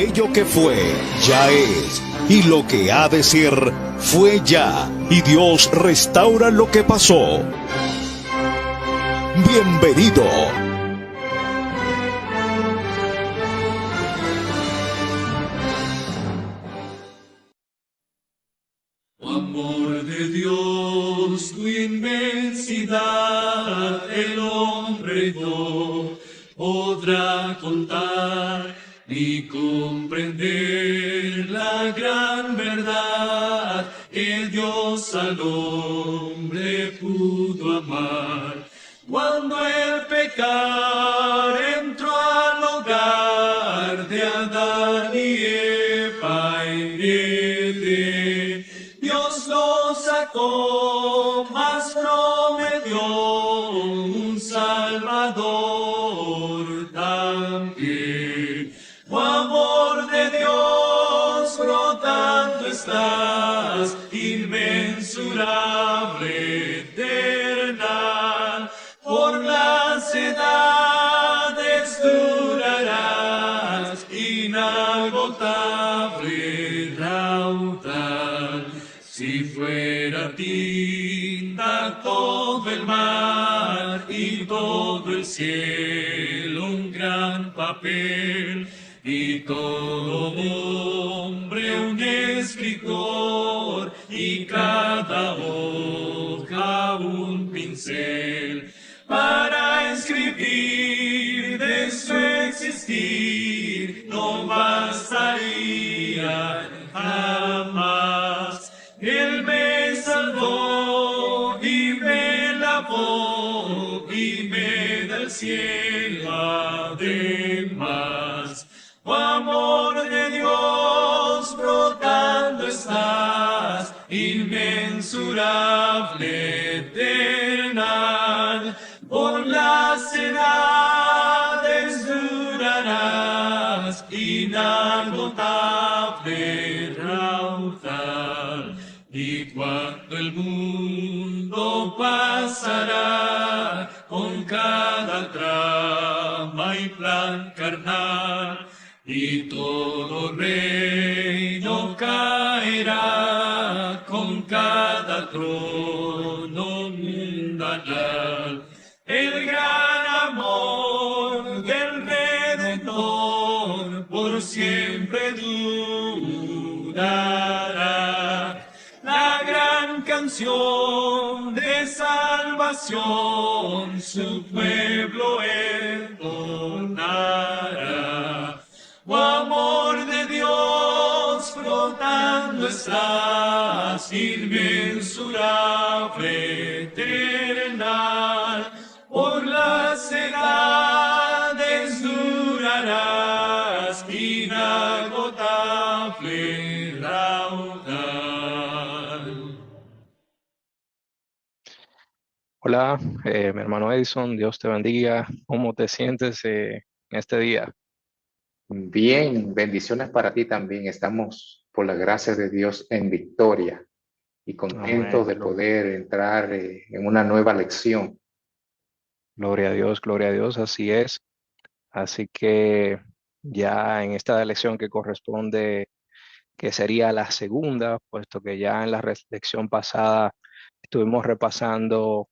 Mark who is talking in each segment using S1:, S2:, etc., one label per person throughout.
S1: Aquello que fue, ya es, y lo que ha de ser, fue ya, y Dios restaura lo que pasó. Bienvenido.
S2: Oh, amor de Dios, tu inmensidad, el hombre no podrá contar ni comprender la gran verdad que Dios al hombre pudo amar. Cuando el pecado entró al hogar de Adán y Eva en Edén, Dios lo sacó, mas prometió un Salvador también. Oh, amor de Dios, brotando estás, inmensurable, eterna, por las edades durarás, inagotable, raudal. Si fuera tinta todo el mar y todo el cielo un gran papel, y todo hombre un escritor, y cada hoja un pincel, para escribir de su existir no bastaría jamás. Él me salvó y me lavó y me da el cielo además. Oh, amor de Dios, brotando estás, inmensurable, eterna, por las edades durarás, inagotable, raudal. Y cuando el mundo pasará con cada trama y plan carnal, y todo reino caerá con cada trono mundanal, el gran amor del Redentor por siempre durará. La gran canción de salvación su pueblo entonará. Oh, amor de Dios, brotando estás, inmensurable, eterna, por las edades durarás, inagotable, raudal.
S3: Hola, mi hermano Edison, Dios te bendiga. ¿Cómo te sientes en este día?
S4: Bien, bendiciones para ti también. Estamos, por la gracia de Dios, en victoria y contentos de poder entrar en una nueva lección.
S3: Gloria a Dios, así es. Así que ya en esta lección que corresponde, que sería la segunda, puesto que ya en la lección pasada estuvimos repasando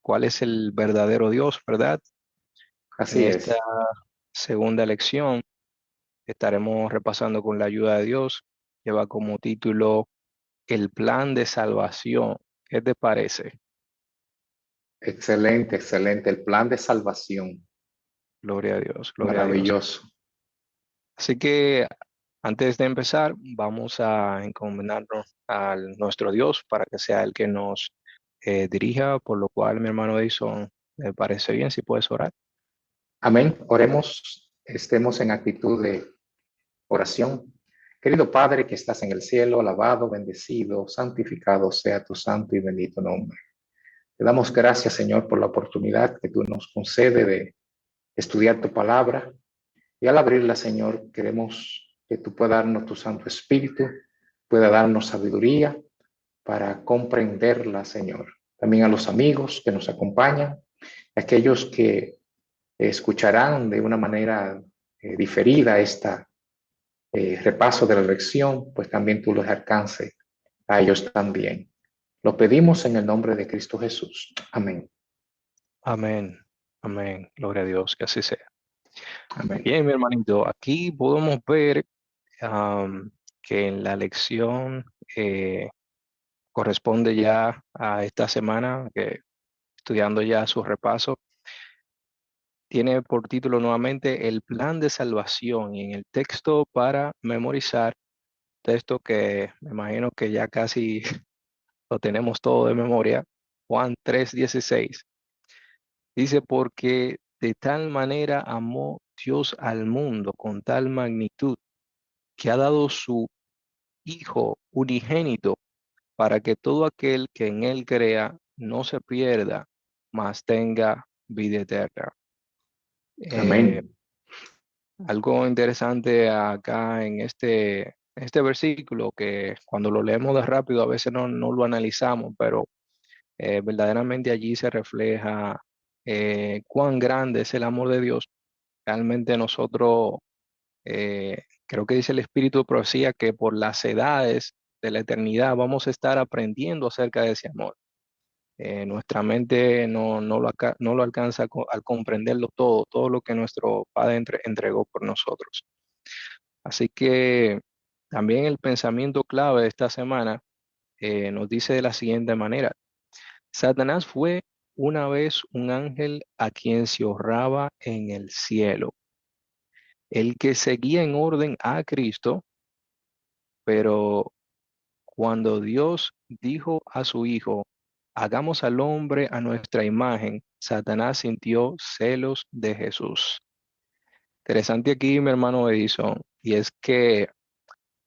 S3: cuál es el verdadero Dios, ¿verdad? En
S4: Así
S3: esta
S4: es,
S3: segunda lección estaremos repasando con la ayuda de Dios. Lleva como título El plan de salvación. ¿Qué te parece?
S4: excelente, excelente. El plan de salvación,
S3: Gloria a Dios, gloria a Dios.
S4: maravilloso.
S3: Así que antes de empezar, vamos a encomendarnos a nuestro Dios para que sea el que nos dirija, por lo cual, mi hermano Edison, me parece bien si puedes orar.
S4: Amén. Oremos, estemos en actitud de oración. Querido Padre que estás en el cielo, alabado, bendecido, santificado sea tu santo y bendito nombre. Te damos gracias, Señor, por la oportunidad que tú nos concedes de estudiar tu palabra. Y al abrirla, Señor, queremos que tú puedas darnos tu Santo Espíritu, pueda darnos sabiduría para comprenderla, Señor. También a los amigos que nos acompañan, aquellos que escucharán de una manera diferida esta repaso de la lección, pues también tú los alcances a ellos también. Lo pedimos en el nombre de Cristo Jesús. Amén.
S3: Amén. Amén. Gloria a Dios, que así sea.
S4: Amén.
S3: Bien, mi hermanito, aquí podemos ver que en la lección corresponde ya a esta semana, que estudiando ya su repaso, tiene por título nuevamente el plan de salvación, y en el texto para memorizar, texto que me imagino que ya casi lo tenemos todo de memoria, Juan 3:16, dice: porque de tal manera amó Dios al mundo, con tal magnitud, que ha dado su Hijo unigénito, para que todo aquel que en él crea no se pierda, mas tenga vida eterna. Eh,
S4: Amén.
S3: Algo interesante acá en este versículo, que cuando lo leemos de rápido a veces no lo analizamos, pero verdaderamente allí se refleja cuán grande es el amor de Dios. Realmente nosotros, creo que dice el Espíritu de Profecía, que por las edades de la eternidad vamos a estar aprendiendo acerca de ese amor. Nuestra mente no lo alcanza al comprenderlo todo lo que nuestro Padre entregó por nosotros. Así que también el pensamiento clave de esta semana nos dice de la siguiente manera: Satanás fue una vez un ángel a quien se honraba en el cielo, el que seguía en orden a Cristo, pero cuando Dios dijo a su Hijo, hagamos al hombre a nuestra imagen, Satanás sintió celos de Jesús. Interesante aquí, mi hermano Edison, y es que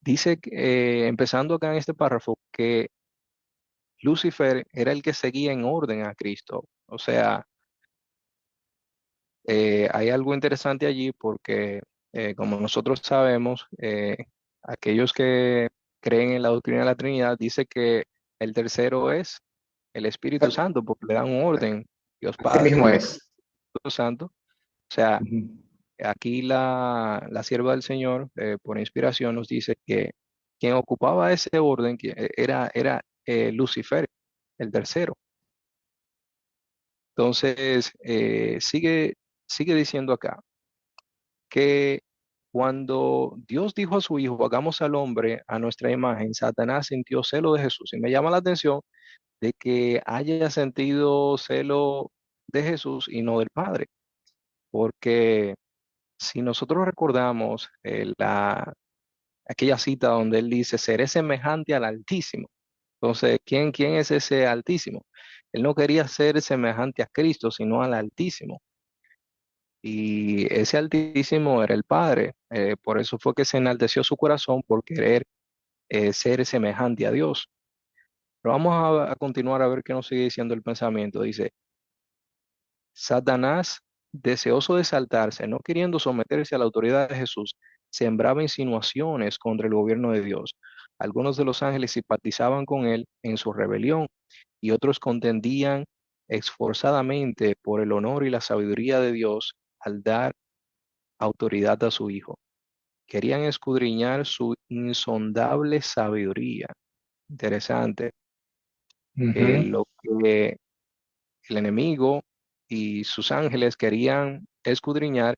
S3: dice, empezando acá en este párrafo, que Lucifer era el que seguía en orden a Cristo. O sea, hay algo interesante allí porque, como nosotros sabemos, aquellos que creen en la doctrina de la Trinidad dice que el tercero es el Espíritu Santo, porque le dan un orden, Dios
S4: Así
S3: Padre,
S4: mismo
S3: Dios
S4: es.
S3: Espíritu Santo. O sea,
S4: Ujú.
S3: aquí la sierva del Señor, por inspiración, nos dice que quien ocupaba ese orden era Lucifer, el tercero. Entonces, sigue diciendo acá que cuando Dios dijo a su Hijo, hagamos al hombre a nuestra imagen, Satanás sintió celo de Jesús. Y me llama la atención de que haya sentido celo de Jesús y no del Padre, porque si nosotros recordamos aquella cita donde él dice, seré semejante al Altísimo. Entonces, ¿quién es ese Altísimo? Él no quería ser semejante a Cristo, sino al Altísimo. Y ese Altísimo era el Padre. Por eso fue que se enalteció su corazón por querer ser semejante a Dios. Pero vamos a continuar a ver qué nos sigue diciendo el pensamiento. Dice: Satanás, deseoso de exaltarse, no queriendo someterse a la autoridad de Jesús, sembraba insinuaciones contra el gobierno de Dios. Algunos de los ángeles simpatizaban con él en su rebelión, y otros contendían esforzadamente por el honor y la sabiduría de Dios al dar autoridad a su Hijo. Querían escudriñar su insondable sabiduría. Interesante.
S4: Ujú.
S3: Lo que el enemigo y sus ángeles querían escudriñar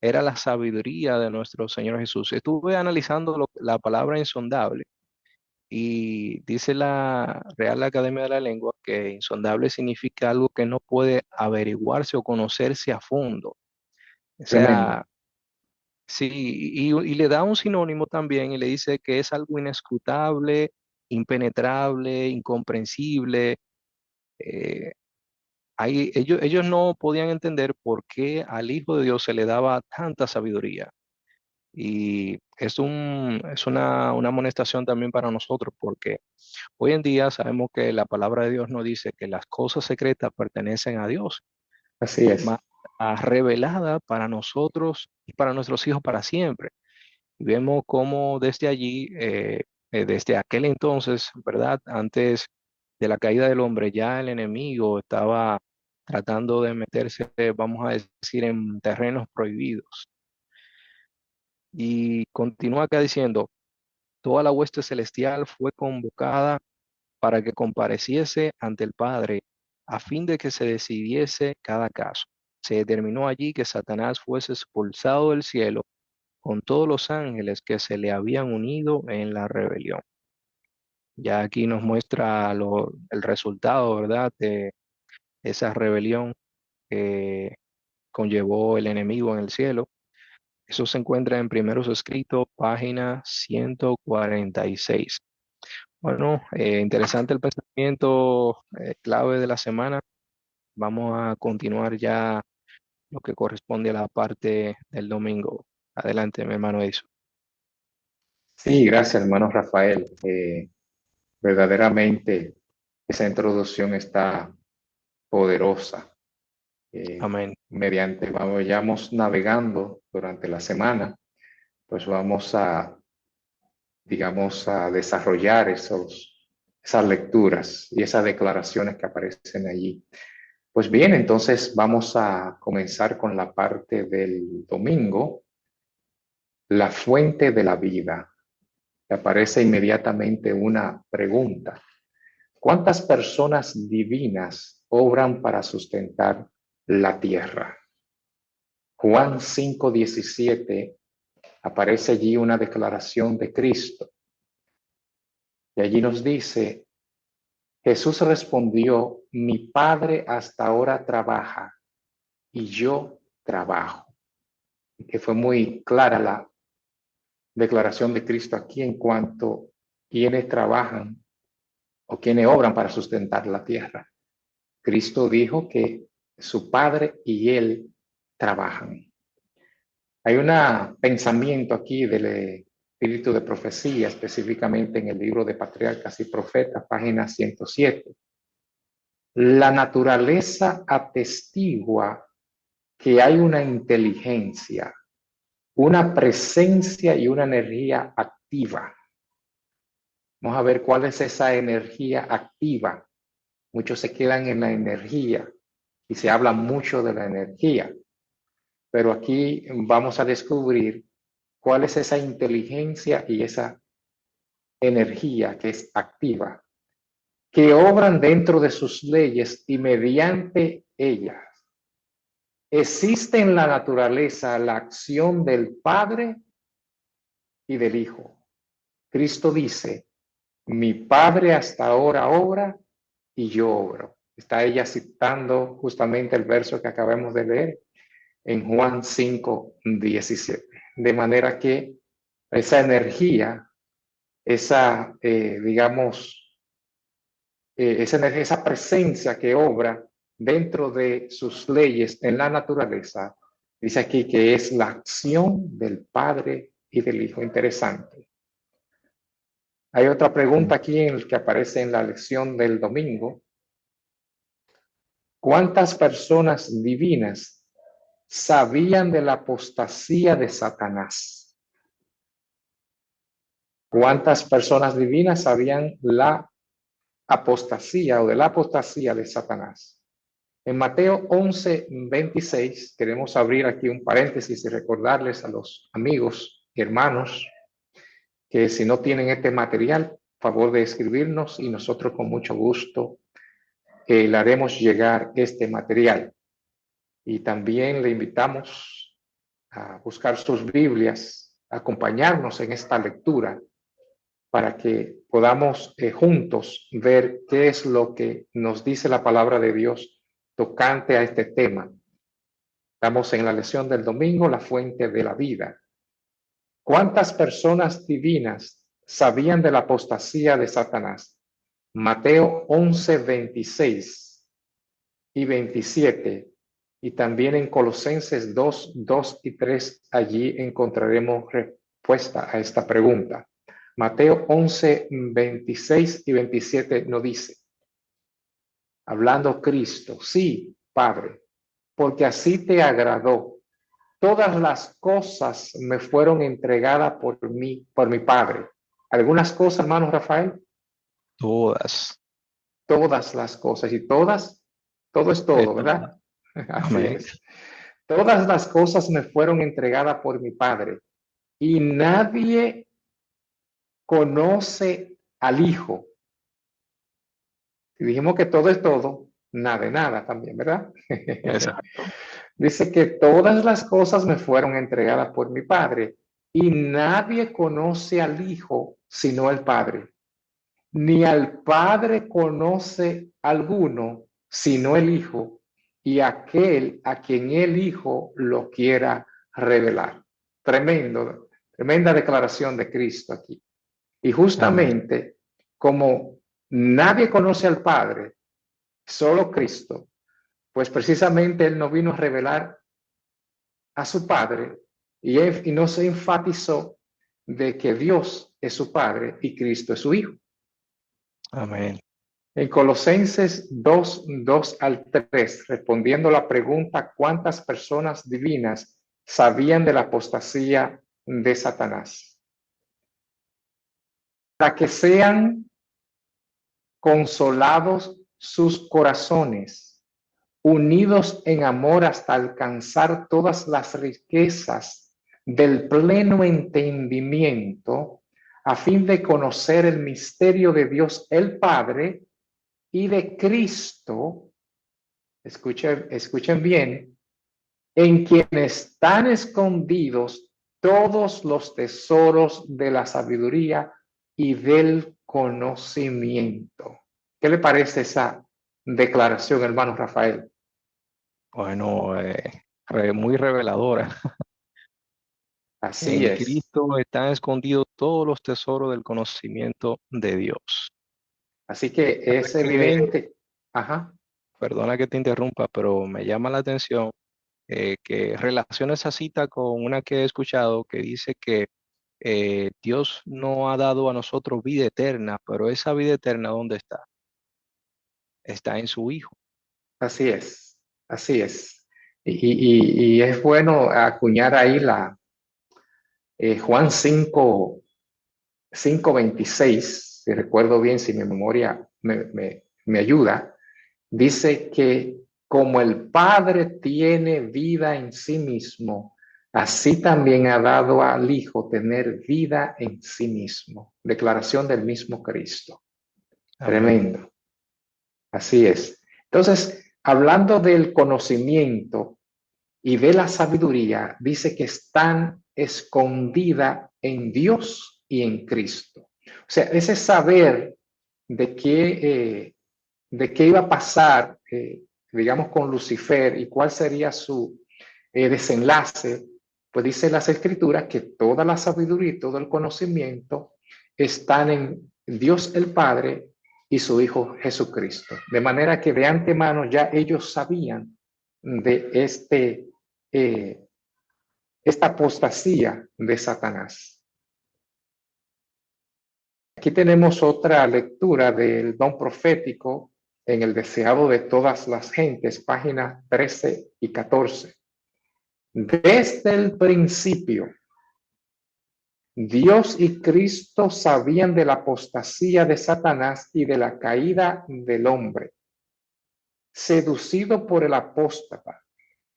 S3: era la sabiduría de nuestro Señor Jesús. Estuve analizando la palabra insondable, y dice la Real Academia de la Lengua que insondable significa algo que no puede averiguarse o conocerse a fondo. O
S4: Tremendo.
S3: sea, sí, y le da un sinónimo también y le dice que es algo inescrutable, impenetrable, incomprensible. eh, ellos no podían entender por qué al Hijo de Dios se le daba tanta sabiduría. Y es una amonestación también para nosotros, porque hoy en día sabemos que la palabra de Dios nos dice que las cosas secretas pertenecen a Dios,
S4: Así
S3: más
S4: es.
S3: revelada para nosotros y para nuestros hijos para siempre. Y vemos cómo desde allí, desde aquel entonces, ¿verdad? Antes de la caída del hombre, ya el enemigo estaba tratando de meterse, vamos a decir, en terrenos prohibidos. Y continúa acá diciendo, toda la hueste celestial fue convocada para que compareciese ante el Padre, a fin de que se decidiese cada caso. Se determinó allí que Satanás fuese expulsado del cielo con todos los ángeles que se le habían unido en la rebelión. Ya aquí nos muestra el resultado, ¿verdad?, de esa rebelión que conllevó el enemigo en el cielo. Eso se encuentra en Primeros Escritos, página 146. Bueno, interesante el pensamiento clave de la semana. Vamos a continuar ya lo que corresponde a la parte del domingo. Adelante, mi hermano Edison.
S4: Sí, gracias, hermano Rafael. Verdaderamente esa introducción está poderosa.
S3: Amén.
S4: Mediante vayamos navegando durante la semana, pues vamos a, digamos, a desarrollar esas lecturas y esas declaraciones que aparecen allí. Pues bien, entonces vamos a comenzar con la parte del domingo, la fuente de la vida. Aparece inmediatamente una pregunta. ¿Cuántas personas divinas obran para sustentar la tierra? Juan 5:17 aparece allí una declaración de Cristo. Y allí nos dice, Jesús respondió, mi Padre hasta ahora trabaja y yo trabajo. Y que fue muy clara la declaración de Cristo aquí en cuanto a quienes trabajan o quienes obran para sustentar la tierra. Cristo dijo que su Padre y Él trabajan. Hay un pensamiento aquí del espíritu de profecía, específicamente en el libro de Patriarcas y Profetas, página 107. La naturaleza atestigua que hay una inteligencia, una presencia y una energía activa. Vamos a ver cuál es esa energía activa. Muchos se quedan en la energía y se habla mucho de la energía. Pero aquí vamos a descubrir cuál es esa inteligencia y esa energía que es activa, que obran dentro de sus leyes y mediante ellas. Existe en la naturaleza la acción del Padre y del Hijo. Cristo dice, mi Padre hasta ahora obra y yo obro. Está ella citando justamente el verso que acabamos de leer en Juan 5:17. De manera que esa energía, esa, esa energía, esa presencia que obra dentro de sus leyes en la naturaleza, dice aquí que es la acción del Padre y del Hijo. Interesante. Hay otra pregunta aquí en el que aparece en la lección del domingo. ¿Cuántas personas divinas sabían de la apostasía de Satanás? ¿Cuántas personas divinas sabían la apostasía o de la apostasía de Satanás? En Mateo 11:26, queremos abrir aquí un paréntesis y recordarles a los amigos y hermanos que si no tienen este material, favor de escribirnos y nosotros con mucho gusto le haremos llegar este material. Y también le invitamos a buscar sus Biblias, acompañarnos en esta lectura para que podamos juntos ver qué es lo que nos dice la palabra de Dios tocante a este tema. Estamos en la lección del domingo, la fuente de la vida. ¿Cuántas personas divinas sabían de la apostasía de Satanás? Mateo 11:26 y 27. Y también en Colosenses 2:2 y 3, allí encontraremos respuesta a esta pregunta. Mateo 11:26 y 27 nos dice, hablando Cristo, sí, Padre, porque así te agradó. Todas las cosas me fueron entregadas por mi Padre. ¿Algunas cosas, hermano Rafael?
S3: Todas.
S4: Todas las cosas. Y todas, todo es todo, ¿verdad? Así
S3: Amén.
S4: es. Todas las cosas me fueron entregadas por mi Padre. y nadie conoce al Hijo. Si dijimos que todo es todo, nada de nada también, ¿verdad?
S3: Exacto.
S4: Dice que todas las cosas me fueron entregadas por mi Padre y nadie conoce al Hijo sino el Padre, ni al Padre conoce alguno sino el Hijo y aquel a quien el Hijo lo quiera revelar. Tremenda declaración de Cristo aquí. Y
S3: Amén.
S4: justamente como nadie conoce al Padre, solo Cristo, pues precisamente Él no vino a revelar a su Padre y no se enfatizó de que Dios es su Padre y Cristo es su Hijo.
S3: Amén.
S4: En Colosenses 2 al 3, respondiendo la pregunta ¿cuántas personas divinas sabían de la apostasía de Satanás? Para que sean consolados sus corazones, unidos en amor hasta alcanzar todas las riquezas del pleno entendimiento, a fin de conocer el misterio de Dios el Padre y de Cristo, escuchen bien, en quien están escondidos todos los tesoros de la sabiduría y del conocimiento. ¿Qué le parece esa declaración, hermano Rafael?
S3: Bueno, muy reveladora.
S4: Así
S3: En
S4: es,
S3: Cristo están escondidos todos los tesoros del conocimiento de Dios.
S4: así que
S3: ¿Sabe
S4: es
S3: qué?
S4: evidente. Ajá,
S3: Perdona que te interrumpa, pero me llama la atención que relaciona esa cita con una que he escuchado que dice que Dios no ha dado a nosotros vida eterna, pero esa vida eterna, ¿dónde está? Está en su Hijo.
S4: así es, así es. Y es bueno acuñar ahí Juan 5:26, si recuerdo bien, si mi memoria me ayuda, dice que como el Padre tiene vida en sí mismo, así también ha dado al Hijo tener vida en sí mismo. Declaración del mismo Cristo.
S3: Amén.
S4: Tremendo. Así es. Entonces, hablando del conocimiento y de la sabiduría, dice que están escondida en Dios y en Cristo. O sea, ese saber de qué iba a pasar, digamos, con Lucifer y cuál sería su desenlace, pues dice las Escrituras que toda la sabiduría y todo el conocimiento están en Dios el Padre y su Hijo Jesucristo. De manera que de antemano ya ellos sabían de esta apostasía de Satanás. Aquí tenemos otra lectura del don profético en el deseado de todas las gentes, páginas 13 y 14. Desde el principio, Dios y Cristo sabían de la apostasía de Satanás y de la caída del hombre. Seducido por el apóstata,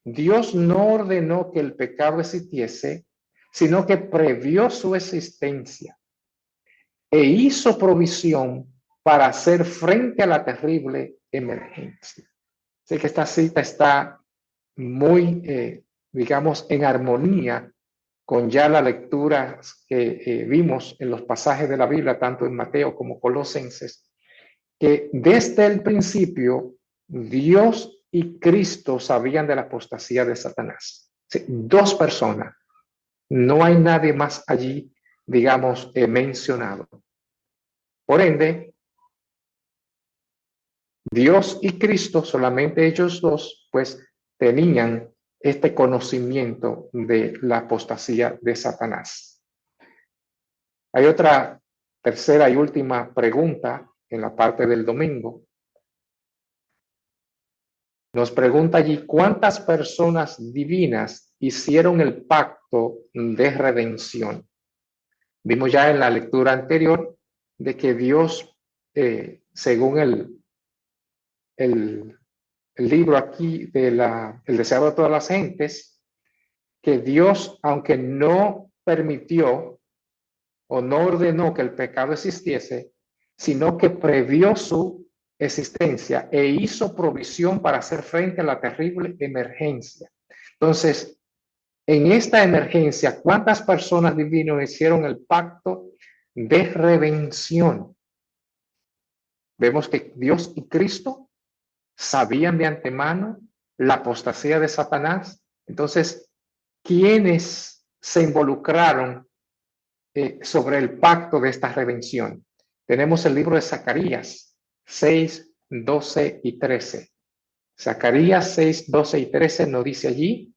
S4: Dios no ordenó que el pecado existiese, sino que previó su existencia e hizo provisión para hacer frente a la terrible emergencia. Así que esta cita está muy, digamos, en armonía con ya la lectura que vimos en los pasajes de la Biblia, tanto en Mateo como Colosenses, que desde el principio Dios y Cristo sabían de la apostasía de Satanás. Sí, dos personas, no hay nadie más allí, digamos, mencionado. Por ende, Dios y Cristo, solamente ellos dos, pues tenían este conocimiento de la apostasía de Satanás. Hay otra tercera y última pregunta en la parte del domingo. Nos pregunta allí, ¿cuántas personas divinas hicieron el pacto de redención? Vimos ya en la lectura anterior de que Dios, según el libro aquí de el deseado de todas las gentes, que Dios, aunque no permitió o no ordenó que el pecado existiese, sino que previó su existencia e hizo provisión para hacer frente a la terrible emergencia. Entonces, en esta emergencia, ¿cuántas personas divinas hicieron el pacto de redención? Vemos que Dios y Cristo sabían de antemano la apostasía de Satanás. Entonces, ¿quiénes se involucraron sobre el pacto de esta redención? Tenemos el libro de Zacarías 6, 12 y 13. Zacarías 6, 12 y 13 nos dice allí: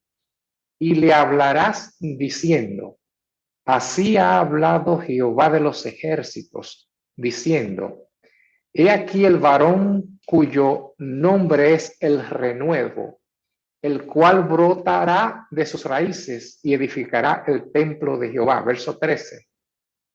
S4: y le hablarás diciendo, así ha hablado Jehová de los ejércitos, diciendo, he aquí el varón cuyo nombre es el renuevo, el cual brotará de sus raíces y edificará el templo de Jehová. Verso 13.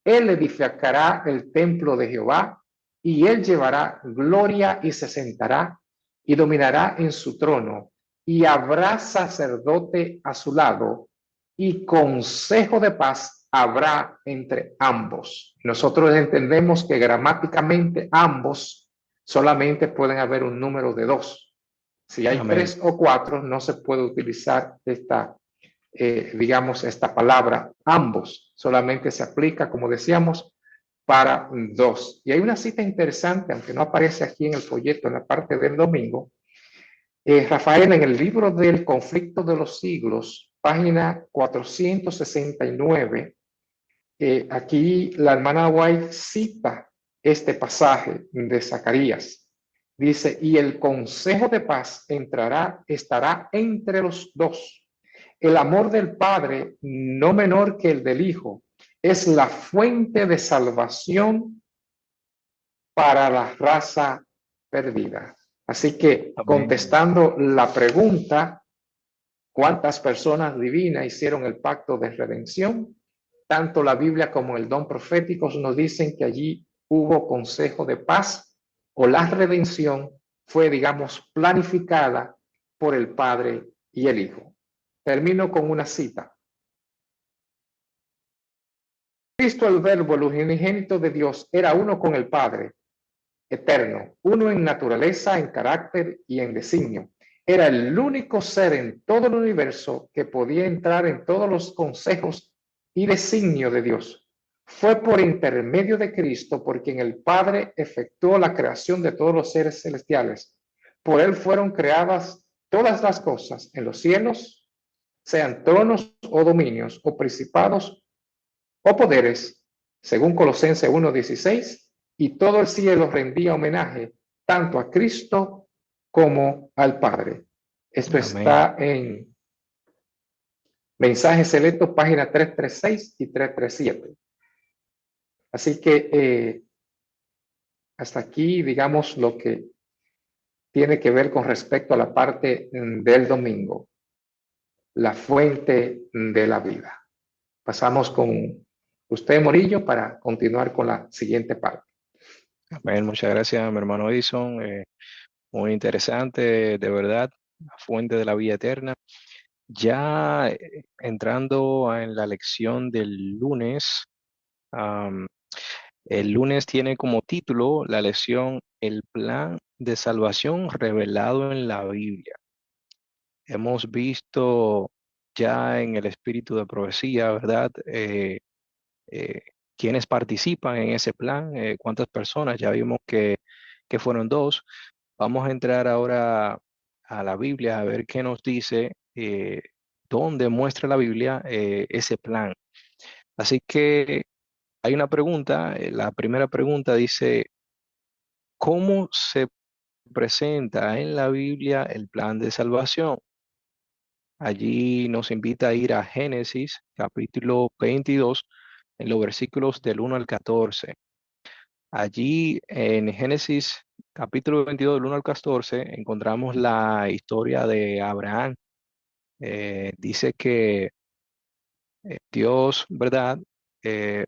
S4: Él edificará el templo de Jehová y él llevará gloria y se sentará y dominará en su trono y habrá sacerdote a su lado y consejo de paz habrá entre ambos. Nosotros entendemos que gramáticamente ambos solamente pueden haber un número de dos. Si hay
S3: Amén.
S4: 3 o 4, no se puede utilizar esta palabra ambos. Solamente se aplica, como decíamos, para dos. Y hay una cita interesante, aunque no aparece aquí en el folleto en la parte del domingo. Rafael, en el libro del Conflicto de los Siglos, página 469, aquí la hermana White cita este pasaje de Zacarías. Dice, y el consejo de paz estará entre los dos. El amor del Padre, no menor que el del Hijo, es la fuente de salvación para la raza perdida. Así que,
S3: Amén.
S4: contestando la pregunta, ¿cuántas personas divinas hicieron el pacto de redención? Tanto la Biblia como el don profético nos dicen que allí hubo consejo de paz, o la redención fue, digamos, planificada por el Padre y el Hijo. Termino con una cita. Cristo, el Verbo, el unigénito de Dios, era uno con el Padre, eterno, uno en naturaleza, en carácter y en designio. Era el único ser en todo el universo que podía entrar en todos los consejos y designios de Dios. Fue por intermedio de Cristo por quien el Padre efectuó la creación de todos los seres celestiales. Por él fueron creadas todas las cosas en los cielos, sean tronos o dominios o principados o poderes, según Colosenses 1:16, y todo el cielo rendía homenaje tanto a Cristo como al Padre. Esto
S3: Amén.
S4: está en Mensajes Selectos, página 336 y 337. Así que hasta aquí, digamos, lo que tiene que ver con respecto a la parte del domingo, la fuente de la vida. Pasamos con usted, Morillo, para continuar con la siguiente parte.
S3: Amén. Muchas gracias, mi hermano Edison. Muy interesante, de verdad, la fuente de la vida eterna. Ya entrando en la lección del lunes, el lunes tiene como título la lección El plan de salvación revelado en la Biblia. Hemos visto ya en el espíritu de profecía, ¿verdad? Quienes participan en ese plan, cuántas personas, ya vimos que fueron dos. Vamos a entrar ahora a la Biblia a ver qué nos dice, dónde muestra la Biblia ese plan. Así que hay una pregunta, la primera pregunta dice, ¿cómo se presenta en la Biblia el plan de salvación? Allí nos invita a ir a Génesis, capítulo 22, en los versículos del 1 al 14. Allí en Génesis, capítulo 22, del 1 al 14, encontramos la historia de Abraham. Dice que Dios, ¿verdad?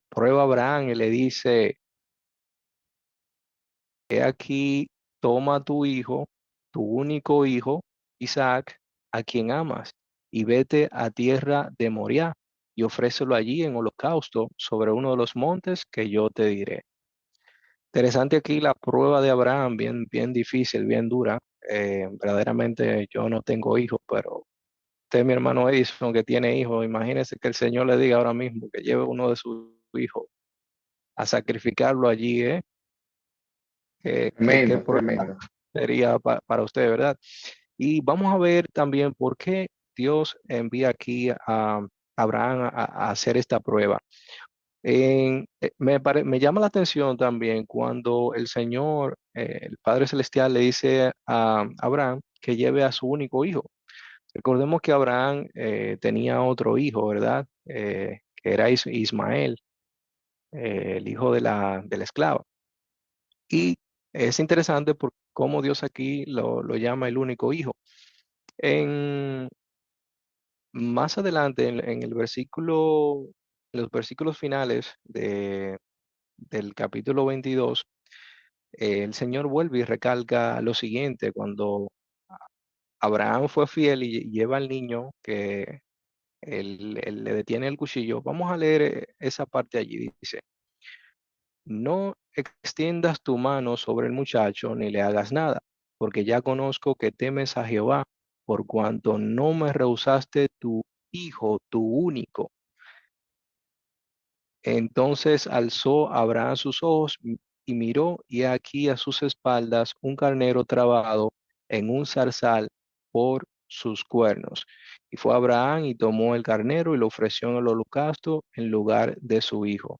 S3: Prueba a Abraham y le dice, he aquí, toma tu hijo, tu único hijo, Isaac, a quien amas, y vete a tierra de Moriah, y ofrécelo allí en holocausto sobre uno de los montes que yo te diré. Interesante aquí la prueba de Abraham, bien, bien difícil, bien dura. Verdaderamente yo no tengo hijos, pero usted, mi hermano Edison, que tiene hijos, imagínese que el Señor le diga ahora mismo que lleve uno de sus hijos a sacrificarlo allí, ¿eh? ¿Qué
S4: Tremendo,
S3: prueba
S4: tremendo.
S3: sería para usted, verdad? Y vamos a ver también por qué Dios envía aquí a Abraham a hacer esta prueba. Me llama la atención también cuando el Señor, el Padre Celestial, le dice a Abraham que lleve a su único hijo. Recordemos que Abraham tenía otro hijo, ¿verdad? Que era Ismael, el hijo de la esclava. Y es interesante por cómo Dios aquí lo llama el único hijo. En, Más adelante, en el versículo, en los versículos finales del capítulo 22, el Señor vuelve y recalca lo siguiente: cuando Abraham fue fiel y lleva al niño que él le detiene el cuchillo. Vamos a leer esa parte allí. Dice: no extiendas tu mano sobre el muchacho ni le hagas nada, porque ya conozco que temes a Jehová, por cuanto no me rehusaste tu hijo, tu único. Entonces alzó Abraham sus ojos y miró, y he aquí a sus espaldas un carnero trabado en un zarzal por sus cuernos. Y fue Abraham y tomó el carnero y lo ofreció en el holocausto en lugar de su hijo.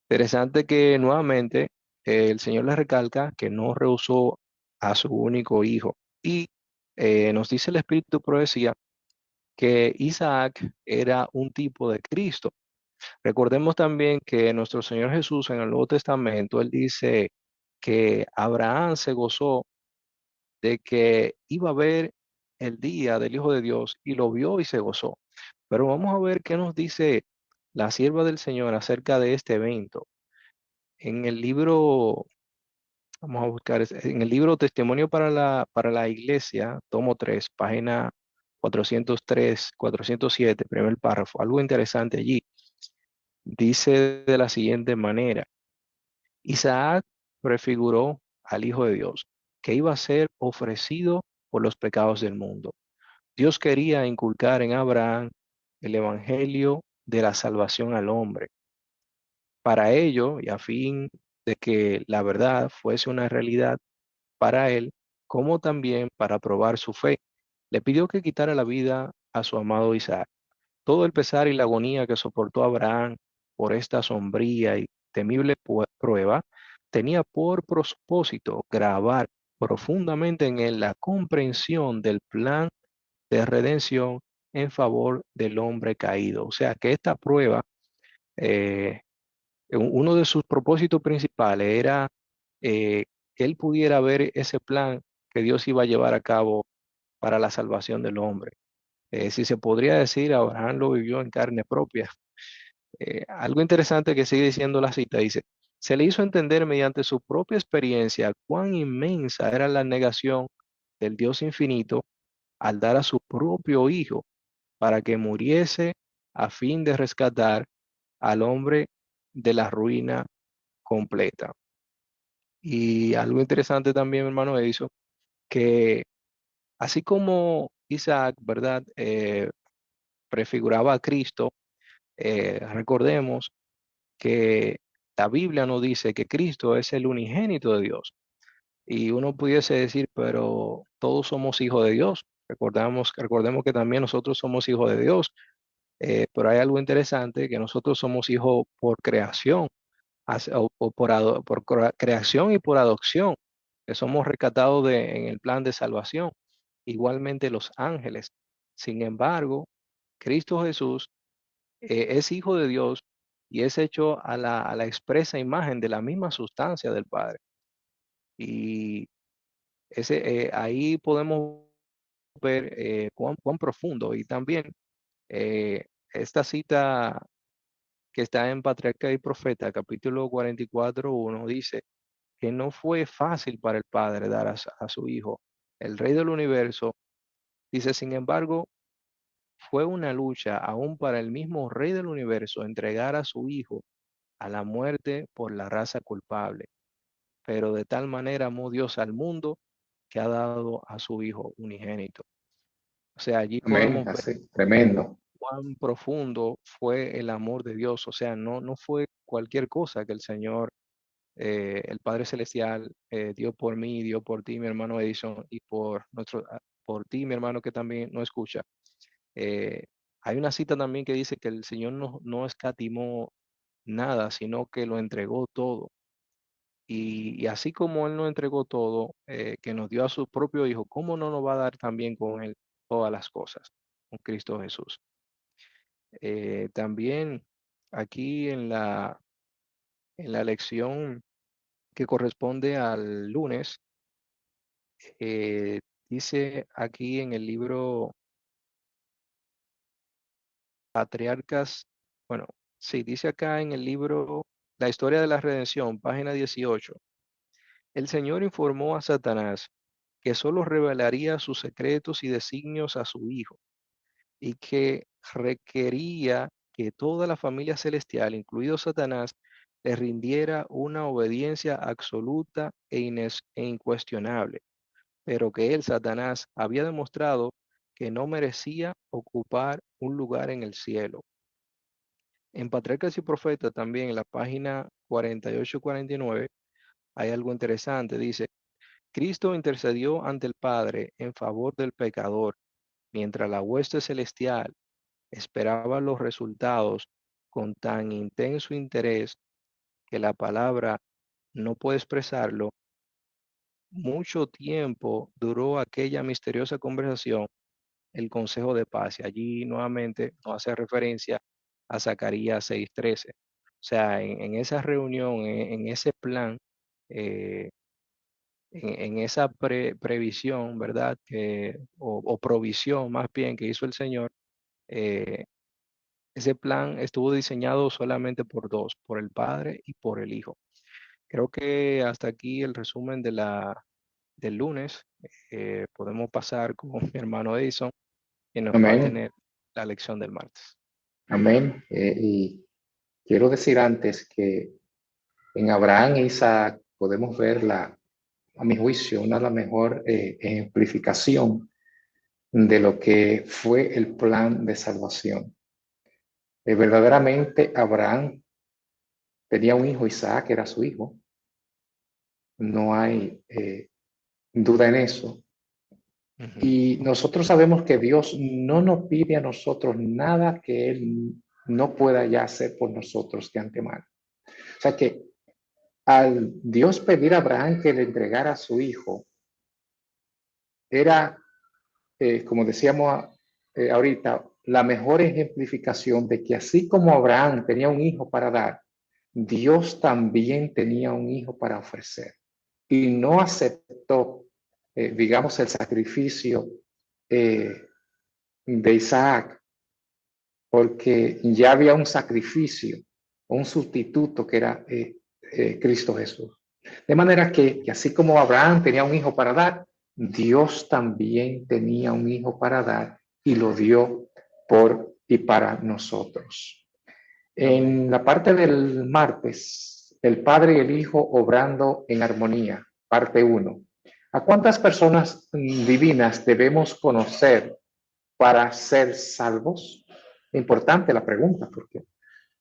S3: Interesante que nuevamente el Señor le recalca que no rehusó a su único hijo. Y nos dice el Espíritu de Profecía que Isaac era un tipo de Cristo. Recordemos también que nuestro Señor Jesús en el Nuevo Testamento, él dice que Abraham se gozó de que iba a ver el día del Hijo de Dios y lo vio y se gozó. Pero vamos a ver qué nos dice la sierva del Señor acerca de este evento. En el libro, vamos a buscar, en el libro Testimonio para la Iglesia, tomo 3, página 403, 407, primer párrafo, algo interesante allí. Dice de la siguiente manera: Isaac prefiguró al Hijo de Dios, que iba a ser ofrecido por los pecados del mundo. Dios quería inculcar en Abraham el evangelio de la salvación al hombre. Para ello, y a fin de que la verdad fuese una realidad para él, como también para probar su fe, le pidió que quitara la vida a su amado Isaac. Todo el pesar y la agonía que soportó Abraham por esta sombría y temible prueba tenía por propósito grabar profundamente en él la comprensión del plan de redención en favor del hombre caído. O sea que esta prueba, eh, uno de sus propósitos principales era que él pudiera ver ese plan que Dios iba a llevar a cabo para la salvación del hombre. Si se podría decir, Abraham lo vivió en carne propia. Algo interesante que sigue diciendo la cita, dice: se le hizo entender mediante su propia experiencia cuán inmensa era la negación del Dios infinito al dar a su propio Hijo para que muriese a fin de rescatar al hombre de la ruina completa. Y algo interesante también, hermano Edison, que así como Isaac, ¿verdad? Prefiguraba a Cristo, recordemos que la Biblia nos dice que Cristo es el unigénito de Dios. Y uno pudiese decir, pero todos somos hijos de Dios. Recordemos que también nosotros somos hijos de Dios. Pero hay algo interesante, que nosotros somos hijos por creación, o creación y por adopción, que somos rescatados en el plan de salvación. Igualmente los ángeles. Sin embargo, Cristo Jesús es hijo de Dios y es hecho a la expresa imagen de la misma sustancia del Padre. Y ahí podemos ver cuán profundo. Y también esta cita que está en Patriarca y Profeta, capítulo 44:1, dice que no fue fácil para el Padre dar a su Hijo, el Rey del universo. Dice, sin embargo, fue una lucha aún para el mismo Rey del universo entregar a su Hijo a la muerte por la raza culpable. Pero de tal manera amó Dios al mundo que ha dado a su Hijo unigénito. O sea, allí
S4: Amén.
S3: podemos ver
S4: Así, tremendo.
S3: cuán profundo fue el amor de Dios. O sea, no fue cualquier cosa que el Señor, el Padre Celestial, dio por mí, dio por ti, mi hermano Edison, y por ti, mi hermano que también no escucha. Eh, Hay una cita también que dice que el Señor no escatimó nada, sino que lo entregó todo. Y así como Él nos entregó todo, que nos dio a su propio Hijo, ¿cómo no nos va a dar también con Él todas las cosas? Con Cristo Jesús. También aquí en la lección que corresponde al lunes, eh, dice aquí en el libro Patriarcas, bueno, sí, dice acá en el libro La historia de la redención, página 18. El Señor informó a Satanás que solo revelaría sus secretos y designios a su Hijo y que requería que toda la familia celestial, incluido Satanás, le rindiera una obediencia absoluta e incuestionable, pero que él, Satanás, había demostrado que no merecía ocupar un lugar en el cielo. En Patriarcas y Profetas también, en la página 48-49, hay algo interesante. Dice, Cristo intercedió ante el Padre en favor del pecador, mientras la hueste celestial esperaba los resultados con tan intenso interés que la palabra no puede expresarlo. Mucho tiempo duró aquella misteriosa conversación, el Consejo de Paz, y allí nuevamente nos hace referencia a Zacarías 6:13. O sea, en esa reunión, en ese plan, eh, en esa previsión, ¿verdad? O provisión más bien que hizo el Señor, eh, ese plan estuvo diseñado solamente por dos, por el Padre y por el Hijo. Creo que hasta aquí el resumen del lunes. Podemos pasar con mi hermano Edison, que nos va a
S4: Amén.
S3: tener la lección del martes.
S4: Amén. Y quiero decir antes que en Abraham e Isaac podemos ver a mi juicio, una de las mejores ejemplificación de lo que fue el plan de salvación. Verdaderamente Abraham tenía un hijo, Isaac era su hijo. No hay duda en eso.
S3: Ujú.
S4: Y nosotros sabemos que Dios no nos pide a nosotros nada que Él no pueda ya hacer por nosotros de antemano. O sea que al Dios pedir a Abraham que le entregara a su hijo, era, como decíamos ahorita, la mejor ejemplificación de que así como Abraham tenía un hijo para dar, Dios también tenía un hijo para ofrecer. Y no aceptó, digamos, el sacrificio de Isaac, porque ya había un sacrificio, un sustituto que era Cristo Jesús. De manera que así como Abraham tenía un hijo para dar, Dios también tenía un hijo para dar y lo dio por y para nosotros. En la parte del martes, el Padre y el Hijo obrando en armonía, parte 1. ¿A cuántas personas divinas debemos conocer para ser salvos? Importante la pregunta, porque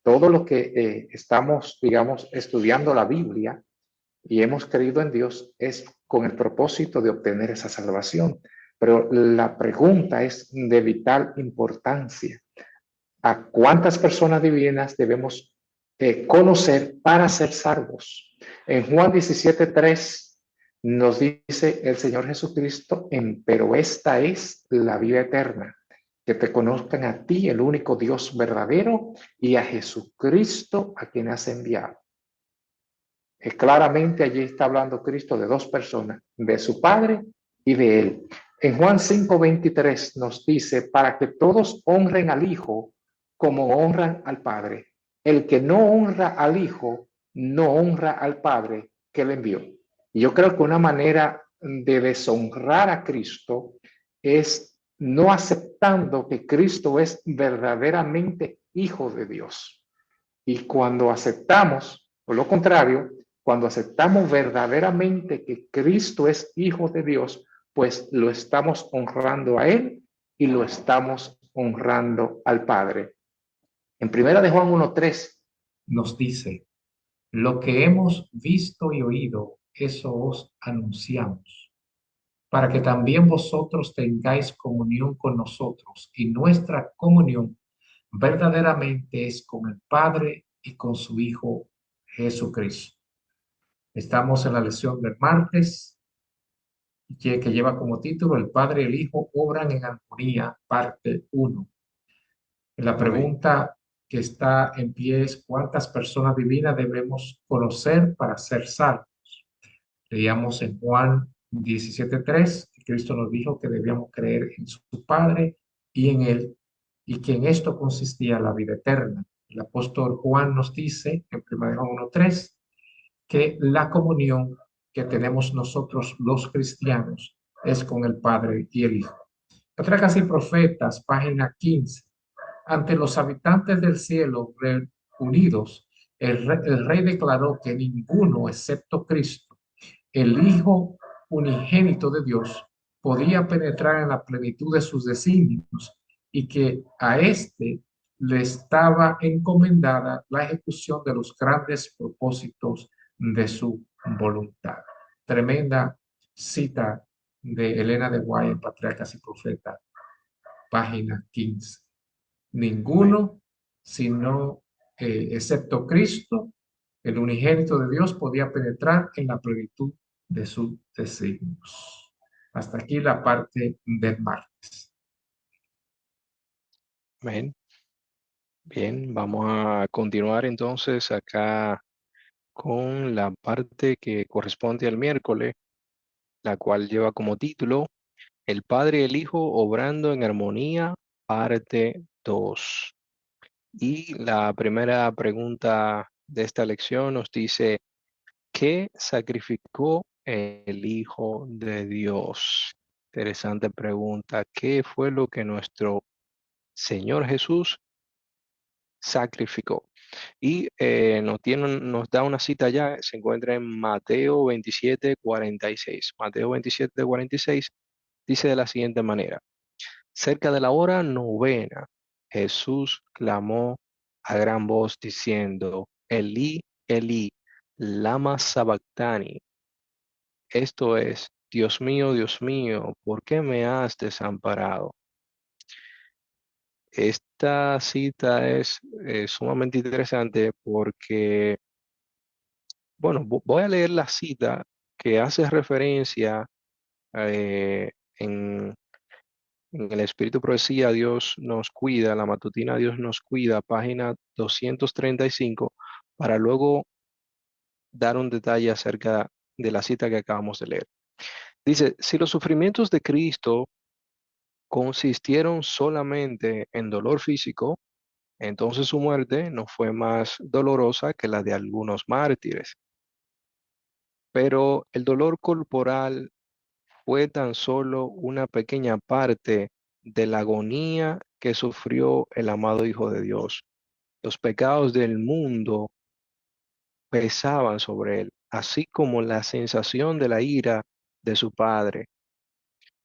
S4: todo lo que estamos, digamos, estudiando la Biblia y hemos creído en Dios es con el propósito de obtener esa salvación. Pero la pregunta es de vital importancia. ¿A cuántas personas divinas debemos conocer para ser salvos? En Juan 17:3 nos dice el Señor Jesucristo, pero esta es la vida eterna, que te conozcan a ti, el único Dios verdadero, y a Jesucristo a quien has enviado. Claramente allí está hablando Cristo de dos personas, de su Padre y de Él. En Juan 5:23 nos dice, para que todos honren al Hijo como honran al Padre. El que no honra al Hijo, no honra al Padre que le envió. Y yo creo que una manera de deshonrar a Cristo es no aceptando que Cristo es verdaderamente Hijo de Dios. Y cuando aceptamos, por lo contrario, cuando aceptamos verdaderamente que Cristo es Hijo de Dios, pues lo estamos honrando a Él y lo estamos honrando al Padre. En primera de Juan 1:3 nos dice: lo que hemos visto y oído, eso os anunciamos, para que también vosotros tengáis comunión con nosotros, y nuestra comunión verdaderamente es con el Padre y con su Hijo Jesucristo. Estamos en la lección del martes, que lleva como título El Padre y el Hijo obran en armonía, parte 1. La pregunta que está en pie es: ¿cuántas personas divinas debemos conocer para ser salvos? Leíamos en Juan 17:3 que Cristo nos dijo que debíamos creer en su Padre y en Él, y que en esto consistía la vida eterna. El apóstol Juan nos dice en 1 Juan 1:3 que la comunión que tenemos nosotros los cristianos es con el Padre y el Hijo. Patriarcas y Profetas, página 15. Ante los habitantes del cielo reunidos, el rey declaró que ninguno excepto Cristo, el Hijo unigénito de Dios, podía penetrar en la plenitud de sus designios, y que a éste le estaba encomendada la ejecución de los grandes propósitos de su voluntad. Tremenda cita de Elena de White en Patriarcas y Profetas, página 15. Ninguno, sino excepto Cristo, el unigénito de Dios, podía penetrar en la plenitud de sus designios. Hasta aquí la parte del martes.
S3: Bien, bien, vamos a continuar entonces acá con la parte que corresponde al miércoles, la cual lleva como título El Padre y el Hijo obrando en armonía, parte 2. Y la primera pregunta de esta lección nos dice: ¿qué sacrificó el Hijo de Dios? Interesante pregunta. ¿Qué fue lo que nuestro Señor Jesús sacrificó? Y nos da una cita ya, se encuentra en Mateo 27:46. Mateo 27:46 dice de la siguiente manera: cerca de la hora novena, Jesús clamó a gran voz diciendo: Elí, Elí, lama sabactani. Esto es: Dios mío, ¿por qué me has desamparado? Esta cita es sumamente interesante porque, bueno, voy a leer la cita que hace referencia eh, en, en el Espíritu Profecía, Dios nos cuida, la matutina Dios nos cuida, página 235, para luego dar un detalle acerca de la cita que acabamos de leer. Dice: si los sufrimientos de Cristo consistieron solamente en dolor físico, entonces su muerte no fue más dolorosa que la de algunos mártires. Pero el dolor corporal fue tan solo una pequeña parte de la agonía que sufrió el amado Hijo de Dios. Los pecados del mundo pesaban sobre él, así como la sensación de la ira de su Padre,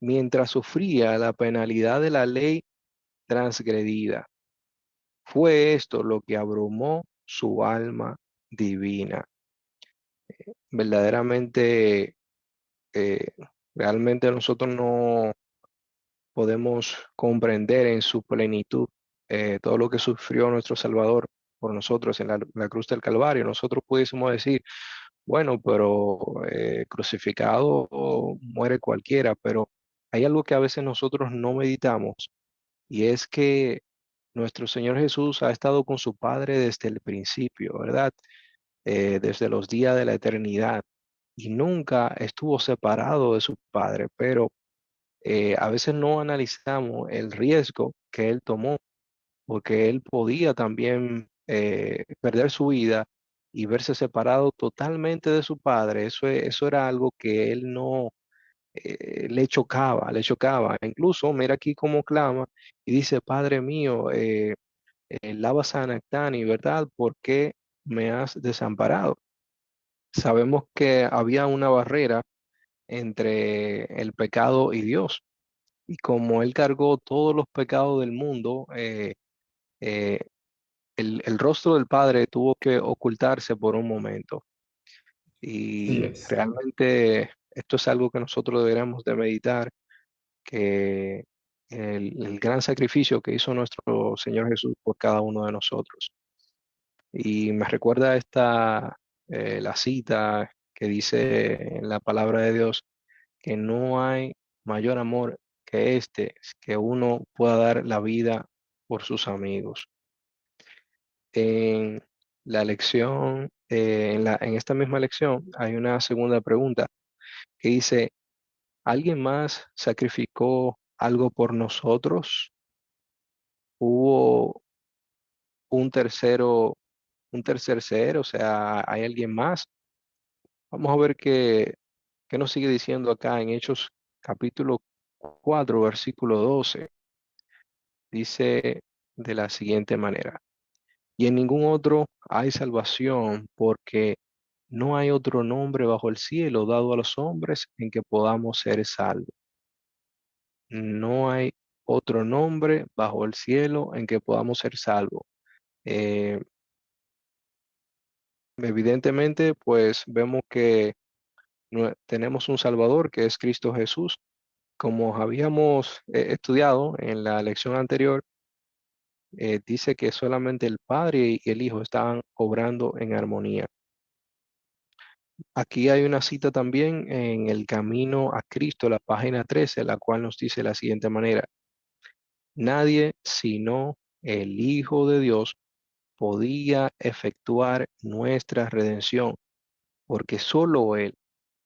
S3: mientras sufría la penalidad de la ley transgredida. Fue esto lo que abrumó su alma divina. Verdaderamente, eh, realmente nosotros no podemos comprender en su plenitud todo lo que sufrió nuestro Salvador por nosotros en la cruz del Calvario. Nosotros pudiésemos decir: bueno, pero crucificado muere cualquiera, pero hay algo que a veces nosotros no meditamos, y es que nuestro Señor Jesús ha estado con su Padre desde el principio, ¿verdad? Desde los días de la eternidad, y nunca estuvo separado de su Padre, pero a veces no analizamos el riesgo que Él tomó, porque Él podía también perder su vida y verse separado totalmente de su Padre. Eso era algo que Él le chocaba. Incluso mira aquí cómo clama y dice, Padre mío, lava sanactani, ¿verdad? ¿Por qué me has desamparado? Sabemos que había una barrera entre el pecado y Dios. Y como Él cargó todos los pecados del mundo, eh, el rostro del Padre tuvo que ocultarse por un momento.
S4: Así
S3: Y
S4: es.
S3: realmente esto es algo que nosotros deberíamos de meditar, que el gran sacrificio que hizo nuestro Señor Jesús por cada uno de nosotros. Y me recuerda la cita que dice en la palabra de Dios, que no hay mayor amor que que uno pueda dar la vida por sus amigos. En la lección, en esta misma lección, hay una segunda pregunta que dice, ¿alguien más sacrificó algo por nosotros? ¿Hubo un un tercer ser? O sea, ¿hay alguien más? Vamos a ver qué nos sigue diciendo acá en Hechos capítulo 4 versículo 12. Dice de la siguiente manera, y en ningún otro hay salvación, porque no hay otro nombre bajo el cielo dado a los hombres en que podamos ser salvos. No hay otro nombre bajo el cielo en que podamos ser salvos. Eh, Evidentemente, pues vemos que tenemos un Salvador que es Cristo Jesús. Como habíamos estudiado en la lección anterior, dice que solamente el Padre y el Hijo estaban obrando en armonía. Aquí hay una cita también en El Camino a Cristo, la página 13, la cual nos dice de la siguiente manera, nadie sino el Hijo de Dios podía efectuar nuestra redención, porque solo Él,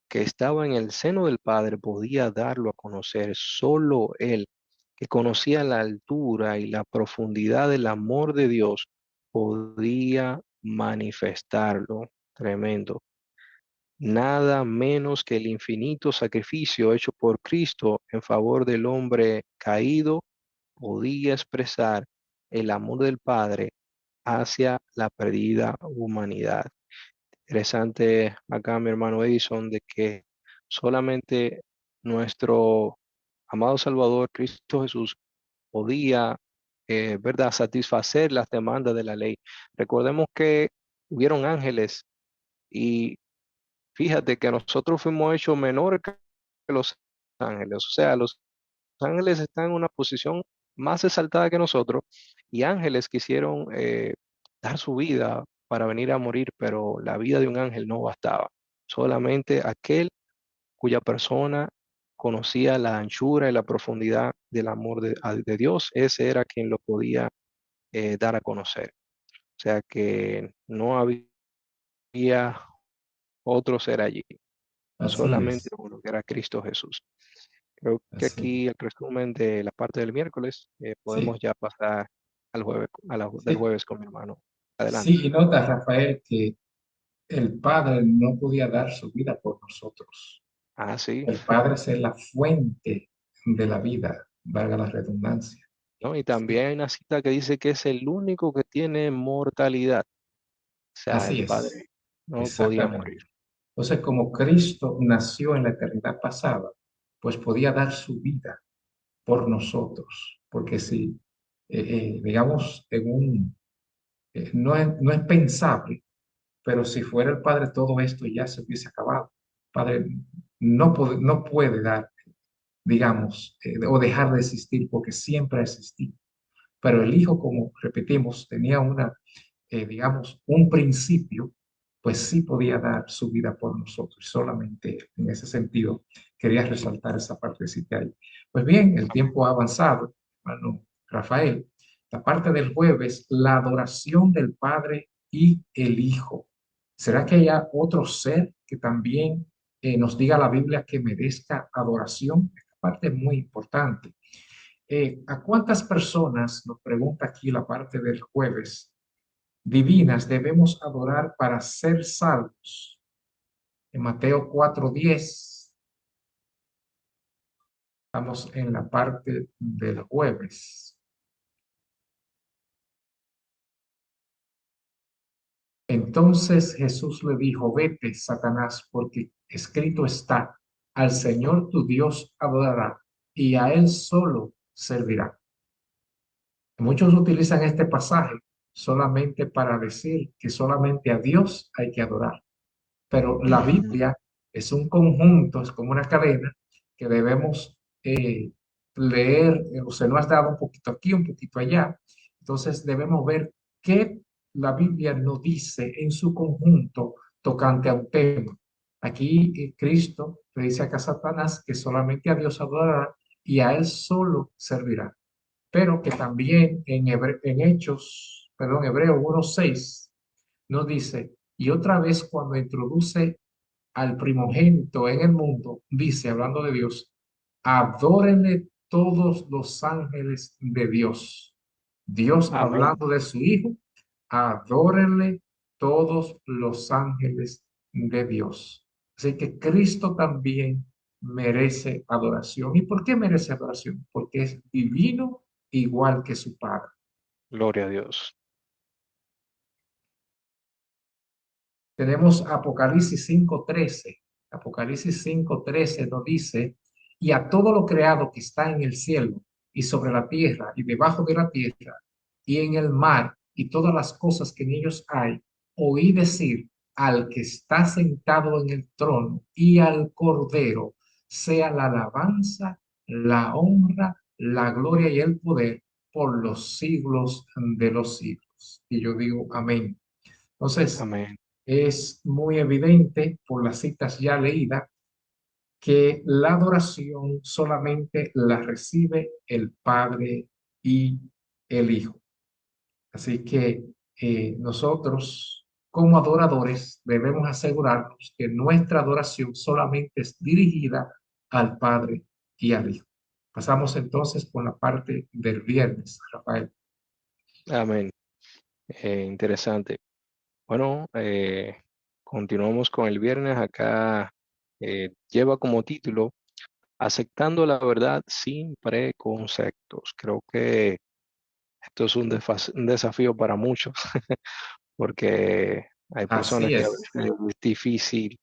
S3: que estaba en el seno del Padre, podía darlo a conocer, solo Él, que conocía la altura y la profundidad del amor de Dios, podía manifestarlo. Tremendo. Nada menos que el infinito sacrificio hecho por Cristo en favor del hombre caído podía expresar el amor del Padre hacia la perdida humanidad. Interesante acá, mi hermano Edison, de que solamente nuestro amado Salvador, Cristo Jesús, podía, ¿verdad?, satisfacer las demandas de la ley. Recordemos que hubieron ángeles y fíjate que nosotros fuimos hechos menores que los ángeles. O sea, los ángeles están en una posición más exaltada que nosotros y ángeles quisieron dar su vida para venir a morir, pero la vida de un ángel no bastaba. Solamente aquel cuya persona conocía la anchura y la profundidad del amor de Dios, ese era quien lo podía dar a conocer. O sea que no había otro ser allí,
S4: Así
S3: solamente
S4: es.
S3: uno que era Cristo Jesús. Creo que
S4: Así es.
S3: aquí el resumen de la parte del miércoles, podemos
S4: Sí,
S3: ya pasar al jueves, del
S4: sí.
S3: jueves con mi hermano. Adelante.
S4: Sí, y nota, Rafael, que el Padre no podía dar su vida por nosotros.
S3: Ah, sí,
S4: El Padre es la fuente de la vida, valga la redundancia.
S3: ¿no? Y
S4: Sí,
S3: también hay una cita que dice que es el único que tiene mortalidad. O sea,
S4: así
S3: el
S4: es,
S3: Padre no podía
S4: exactamente.
S3: morir.
S4: Entonces, como Cristo nació en la eternidad pasada, pues podía dar su vida por nosotros, porque si, digamos, no es pensable, pero si fuera el Padre todo esto ya se hubiese acabado. Padre no puede dar, digamos, o dejar de existir porque siempre ha existido. Pero el Hijo, como repetimos, tenía digamos, un principio, pues sí podía dar su vida por nosotros. Solamente en ese sentido quería resaltar esa partecita ahí. Pues bien, el tiempo ha avanzado, hermano Rafael. La parte del jueves, la adoración del Padre y el Hijo. ¿Será que haya otro ser que también nos diga la Biblia que merezca adoración? Esta parte es muy importante. ¿A cuántas personas, nos pregunta aquí la parte del jueves, divinas debemos adorar para ser salvos? En Mateo 4:10 Estamos en la parte del jueves. Entonces Jesús le dijo, vete, Satanás, porque escrito está, al Señor tu Dios adorará y a Él solo servirá. Muchos utilizan este pasaje solamente para decir que solamente a Dios hay que adorar, pero la
S3: Ujú.
S4: Biblia es un conjunto, es como una cadena que debemos leer, o se nos ha dado un poquito aquí, un poquito allá. Entonces debemos ver qué la Biblia nos dice en su conjunto tocante a un tema. Aquí Cristo le dice acá a Satanás que solamente a Dios adorará y a Él solo servirá, pero que también en Hechos, perdón, Hebreo 1:6 nos dice, y otra vez cuando introduce al primogénito en el mundo, dice, hablando de Dios, adórenle todos los ángeles de Dios. Dios
S3: Amén.
S4: hablando de su Hijo, adórenle todos los ángeles de Dios. Así que Cristo también merece adoración. ¿Y por qué merece adoración? Porque es divino igual que su Padre.
S3: Gloria a Dios.
S4: Tenemos Apocalipsis 5:13. Apocalipsis 5:13 nos dice, y a todo lo creado que está en el cielo y sobre la tierra y debajo de la tierra y en el mar y todas las cosas que en ellos hay, oí decir al que está sentado en el trono y al Cordero, sea la alabanza, la honra, la gloria y el poder por los siglos de los siglos. Y yo digo, amén. Entonces,
S3: Amén.
S4: es muy evidente por las citas ya leídas que la adoración solamente la recibe el Padre y el Hijo. Así que nosotros, como adoradores, debemos asegurarnos que nuestra adoración solamente es dirigida al Padre y al Hijo. Pasamos entonces por la parte del viernes, Rafael.
S3: Amén. Interesante. Bueno, continuamos con el viernes. Acá lleva como título Aceptando la verdad sin preconceptos. Creo que esto es un desafío para muchos porque hay personas
S4: Así
S3: que a
S4: es.
S3: veces es difícil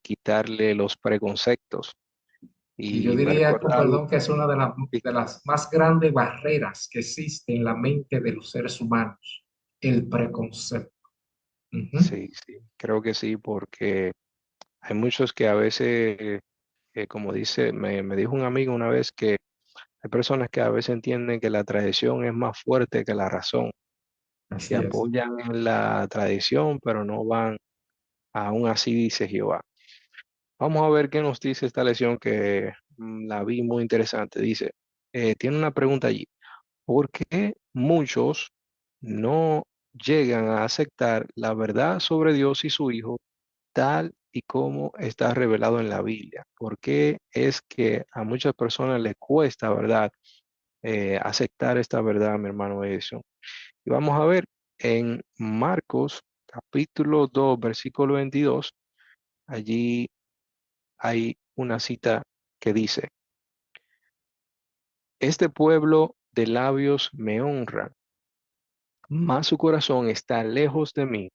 S3: quitarle los preconceptos
S4: Y yo
S3: y me
S4: diría, con
S3: recuerda algo.
S4: perdón, que es una de las más grandes barreras que existe en la mente de los seres humanos, el preconcepto. Ujú.
S3: Sí, sí, creo que sí, porque hay muchos que a veces, como dice, me dijo un amigo una vez que hay personas que a veces entienden que la tradición es más fuerte que la razón. Se
S4: Así es.
S3: apoyan en la tradición, pero no van, aún así dice Jehová. Vamos a ver qué nos dice esta lección que la vi muy interesante. Dice, tiene una pregunta allí. ¿Por qué muchos no llegan a aceptar la verdad sobre Dios y su Hijo tal y como está revelado en la Biblia? ¿Por qué es que a muchas personas les cuesta, verdad, aceptar esta verdad, mi hermano Edison? Y vamos a ver en Marcos capítulo 2, versículo 22, allí hay una cita que dice, este pueblo de labios me honra, mas su corazón está lejos de mí,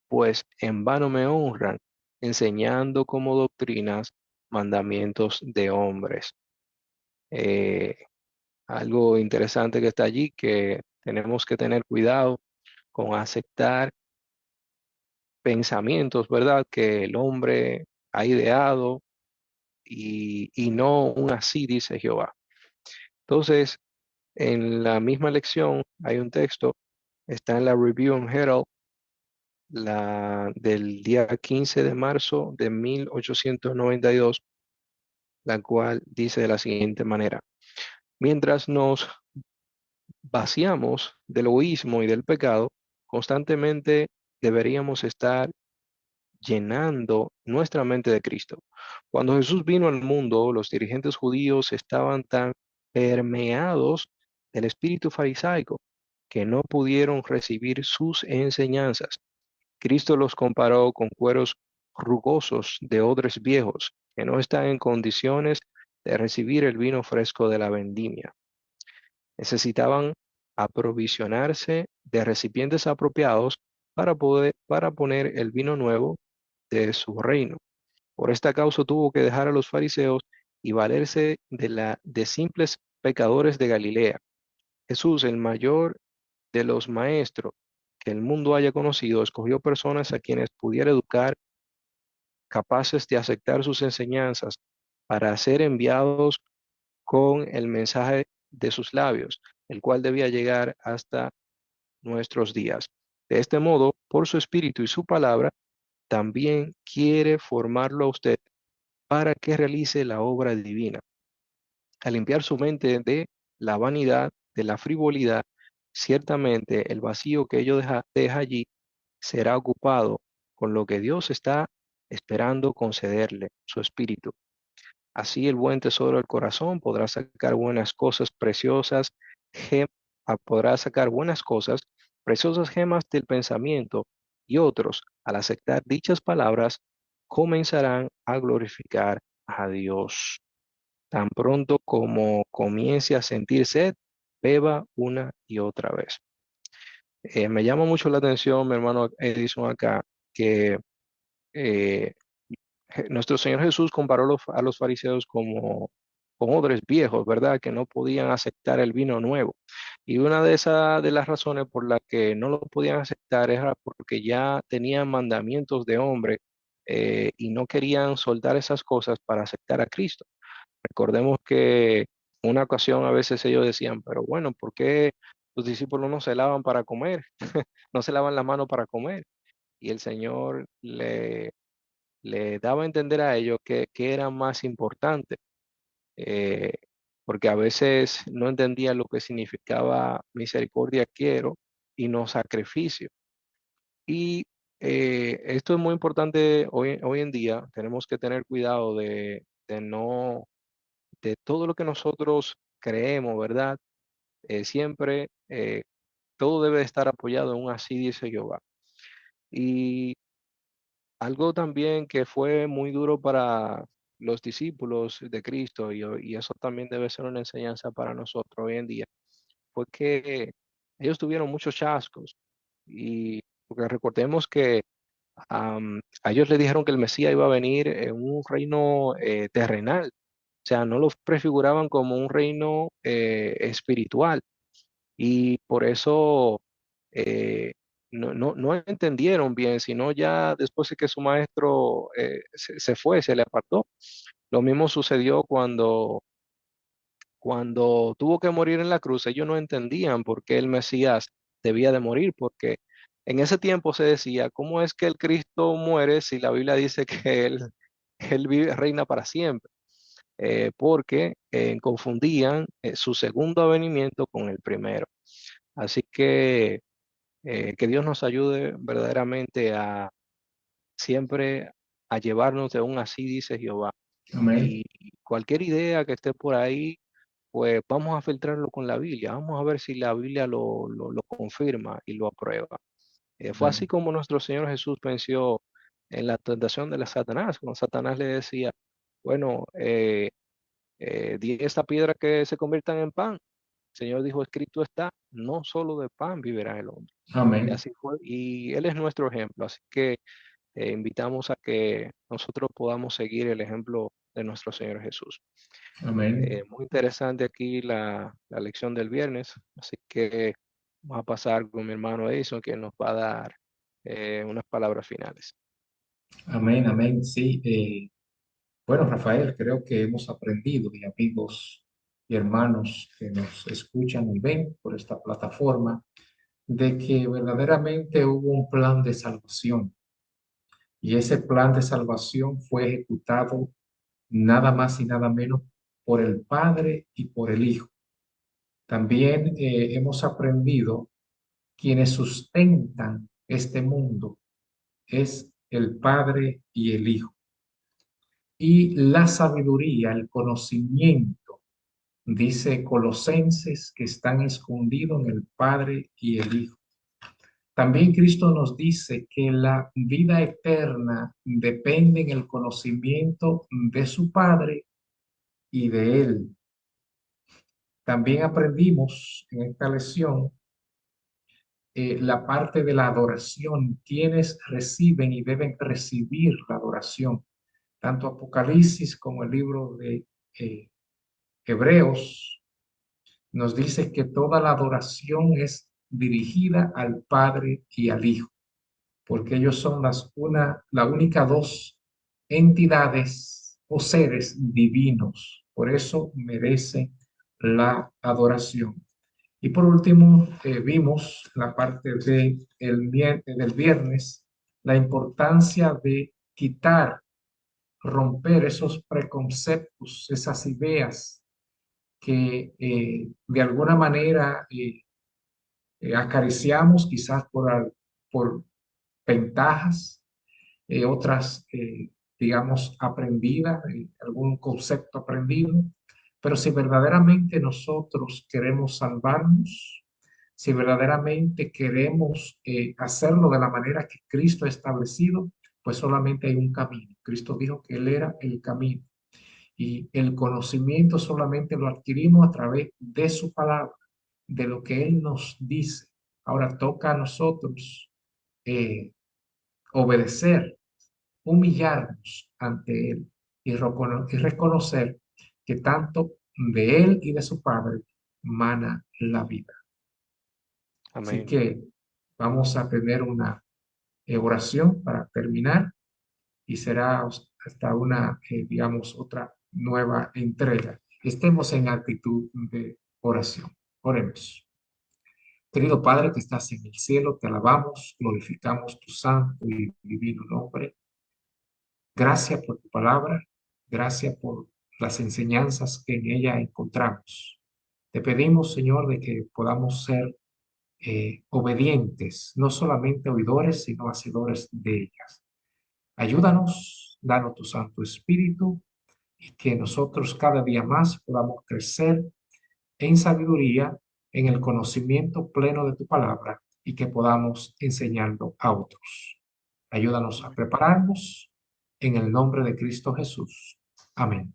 S3: pues en vano me honran, enseñando como doctrinas mandamientos de hombres. Eh, Algo interesante que está allí, que tenemos que tener cuidado con aceptar pensamientos, ¿verdad? Que el hombre ha ideado y no un así, dice Jehová. Entonces, en la misma lección hay un texto, está en la Review and Herald, del día 15 de marzo de 1892, la cual dice de la siguiente manera, mientras nos vaciamos del egoísmo y del pecado, constantemente deberíamos estar llenando nuestra mente de Cristo. Cuando Jesús vino al mundo, los dirigentes judíos estaban tan permeados del espíritu farisaico que no pudieron recibir sus enseñanzas. Cristo los comparó con cueros rugosos de odres viejos que no están en condiciones de recibir el vino fresco de la vendimia. Necesitaban aprovisionarse de recipientes apropiados para poner el vino nuevo de su reino. Por esta causa tuvo que dejar a los fariseos y valerse de simples pecadores de Galilea. Jesús, el mayor de los maestros que el mundo haya conocido, escogió personas a quienes pudiera educar, capaces de aceptar sus enseñanzas para ser enviados con el mensaje de sus labios, el cual debía llegar hasta nuestros días. De este modo, por su espíritu y su palabra, también quiere formarlo a usted para que realice la obra divina. Al limpiar su mente de la vanidad, de la frivolidad, ciertamente el vacío que ello deja allí será ocupado con lo que Dios está esperando concederle, su espíritu. Así el buen tesoro del corazón podrá sacar buenas cosas preciosas, podrá sacar buenas cosas, preciosas gemas del pensamiento, y otros, al aceptar dichas palabras, comenzarán a glorificar a Dios. Tan pronto como comience a sentir sed, beba una y otra vez. Me llama mucho la atención, mi hermano Edison, acá, que eh, nuestro Señor Jesús comparó a los fariseos como con odres viejos, ¿verdad? Que no podían aceptar el vino nuevo. Y una de las razones por las que no lo podían aceptar era porque ya tenían mandamientos de hombre, y no querían soltar esas cosas para aceptar a Cristo. Recordemos que una ocasión a veces ellos decían, pero bueno, ¿por qué los discípulos no se lavan para comer? No se lavan las manos para comer. Y el Señor le daba a entender a ellos que era más importante, eh, porque a veces no entendían lo que significaba misericordia quiero y no sacrificio. Y esto es muy importante hoy en día. Tenemos que tener cuidado de todo lo que nosotros creemos, ¿verdad? Siempre todo debe estar apoyado en un así dice Jehová. Y algo también que fue muy duro para los discípulos de Cristo, y eso también debe ser una enseñanza para nosotros hoy en día, fue que ellos tuvieron muchos chascos. Y porque recordemos que a ellos le dijeron que el Mesías iba a venir en un reino terrenal, o sea, no lo prefiguraban como un reino espiritual. Y por eso eh, no entendieron bien, sino ya después de que su maestro se fue, se le apartó. Lo mismo sucedió cuando tuvo que morir en la cruz. Ellos no entendían por qué el Mesías debía de morir, porque en ese tiempo se decía, ¿cómo es que el Cristo muere si la Biblia dice que él vive, reina para siempre? Porque confundían su segundo avenimiento con el primero. Así que Dios nos ayude verdaderamente a siempre a llevarnos de un así dice Jehová.
S4: Amén.
S3: Y cualquier idea que esté por ahí, pues vamos a filtrarlo con la Biblia. Vamos a ver si la Biblia lo confirma y lo aprueba. Fue así
S4: Amén.
S3: como nuestro Señor Jesús venció en la tentación de la Satanás, cuando Satanás le decía, bueno, di esta piedra que se conviertan en pan. El Señor dijo, escrito está, no solo de pan vivirá el hombre. Y
S4: Amén.
S3: así fue. Y Él es nuestro ejemplo. Así que invitamos a que nosotros podamos seguir el ejemplo de nuestro Señor Jesús.
S4: Amén.
S3: Muy interesante aquí la lección del viernes. Así que vamos a pasar con mi hermano Edison, que nos va a dar unas palabras finales.
S4: Amén. Amén. Sí. Bueno, Rafael, creo que hemos aprendido, y amigos y hermanos que nos escuchan y ven por esta plataforma, de que verdaderamente hubo un plan de salvación, y ese plan de salvación fue ejecutado nada más y nada menos por el Padre y por el Hijo. También hemos aprendido quienes sustentan este mundo es el Padre y el Hijo. Y la sabiduría, el conocimiento, dice Colosenses, que están escondidos en el Padre y el Hijo. También Cristo nos dice que la vida eterna depende en el conocimiento de su Padre y de Él. También aprendimos en esta lección la parte de la adoración, quienes reciben y deben recibir la adoración. Tanto Apocalipsis como el libro de Hebreos nos dice que toda la adoración es dirigida al Padre y al Hijo, porque ellos son la única dos entidades o seres divinos. Por eso merecen la adoración. Y por último, vimos la parte del viernes, la importancia de romper esos preconceptos, esas ideas que de alguna manera acariciamos quizás por ventajas, otras, digamos, aprendidas, algún concepto aprendido. Pero si verdaderamente nosotros queremos salvarnos, si verdaderamente queremos hacerlo de la manera que Cristo ha establecido, pues solamente hay un camino. Cristo dijo que Él era el camino. Y el conocimiento solamente lo adquirimos a través de su palabra, de lo que Él nos dice. Ahora toca a nosotros obedecer, humillarnos ante Él y reconocer que tanto de Él y de su Padre mana la vida. Así
S3: Amén.
S4: que vamos a tener una oración para terminar y será hasta una, digamos, otra nueva entrega. Estemos en actitud de oración. Oremos. Querido Padre que estás en el cielo, te alabamos, glorificamos tu santo y divino nombre. Gracias por tu palabra, gracias por las enseñanzas que en ella encontramos. Te pedimos, Señor, de que podamos ser obedientes, no solamente oidores, sino hacedores de ellas. Ayúdanos, danos tu Santo Espíritu y que nosotros cada día más podamos crecer en sabiduría, en el conocimiento pleno de tu palabra y que podamos enseñarlo a otros. Ayúdanos a prepararnos en el nombre de Cristo Jesús. Amén.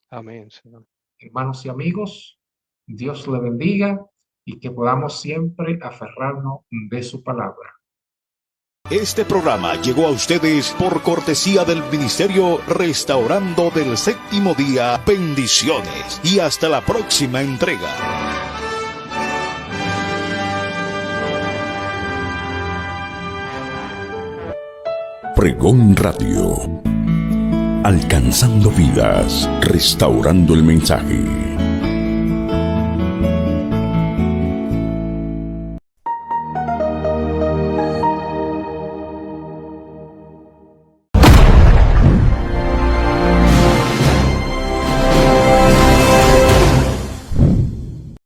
S3: Amén, Señor.
S4: Hermanos y amigos, Dios le bendiga y que podamos siempre aferrarnos de su palabra.
S1: Este programa llegó a ustedes por cortesía del Ministerio Restaurando del Séptimo Día. Bendiciones y hasta la próxima entrega.
S5: Pregón Radio. Alcanzando vidas, restaurando el mensaje.